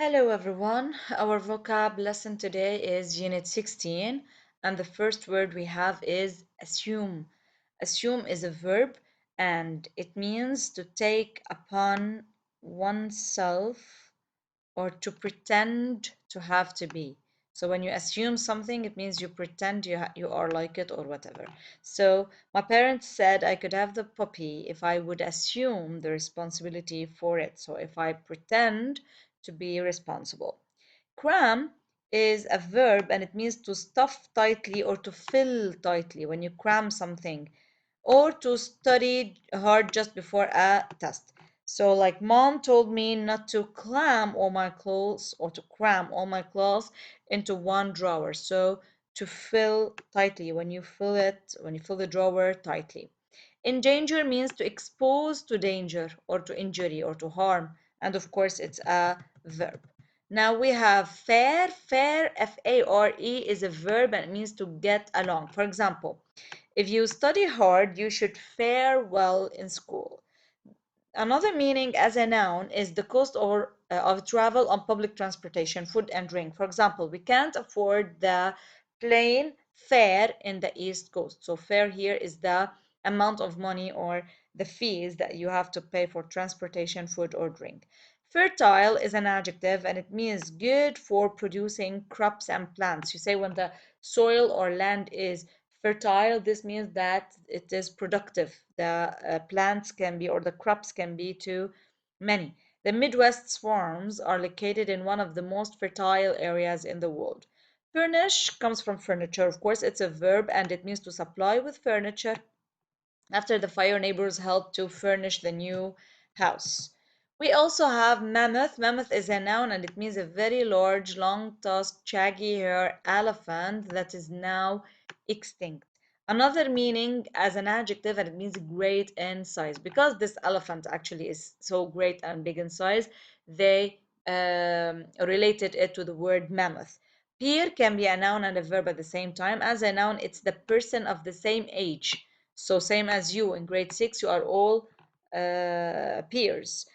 Hello everyone. Our vocab lesson today is Unit 16, and the first word we have is assume. Assume is a verb and it means to take upon oneself or to pretend to have to be. So when you assume something, it means you pretend you are like it or whatever. So my parents said I could have the puppy if I would assume the responsibility for it. So if I pretend to be responsible. Cram is a verb and it means to stuff tightly or to fill tightly when you cram something or to study hard just before a test. So, like mom told me not to cram all my clothes or to cram all my clothes into one drawer. So, to fill tightly when you fill the drawer tightly. Endanger means to expose to danger or to injury or to harm. And of course, it's a verb. Now we have fare. Fare, F A R E, is a verb and it means to get along. For example, if you study hard, you should fare well in school. Another meaning as a noun is the cost of travel on public transportation, food and drink. For example, we can't afford the plane fare in the East Coast. So, fare here is the amount of money or the fees that you have to pay for transportation, food, or drink. Fertile is an adjective and it means good for producing crops and plants. You say when the soil or land is fertile, this means that it is productive. The plants can be, or the crops can be, too many. The Midwest's farms are located in one of the most fertile areas in the world. Furnish comes from furniture. Of course, it's a verb and it means to supply with furniture. After the fire, neighbors helped to furnish the new house. We also have mammoth. Mammoth is a noun and it means a very large, long tusked, shaggy hair elephant that is now extinct. Another meaning as an adjective, and it means great in size. Because this elephant actually is so great and big in size, they related it to the word mammoth. Peer can be a noun and a verb at the same time. As a noun, it's the person of the same age. So, same as you in grade six, you are all peers.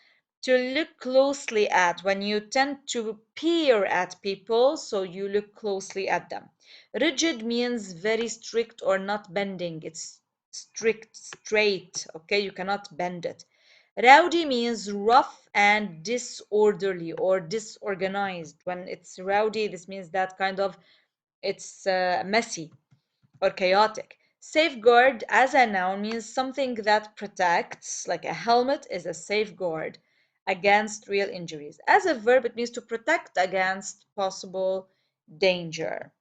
To look closely at, when you tend to peer at people, so you look closely at them. Rigid means very strict or not bending. It's strict, straight, okay? You cannot bend it. Rowdy means rough and disorderly or disorganized. When it's rowdy, this means that kind of it's messy or chaotic. Safeguard as a noun means something that protects, like a helmet is a safeguard against real injuries. As a verb, it means to protect against possible danger.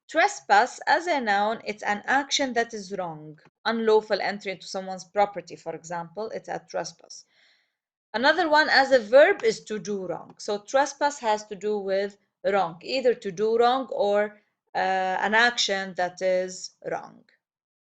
Trespass as a noun, it's an action that is wrong. Unlawful entry into someone's property, for example, it's a trespass. Another one as a verb is to do wrong. So trespass has to do with wrong, either to do wrong or an action that is wrong.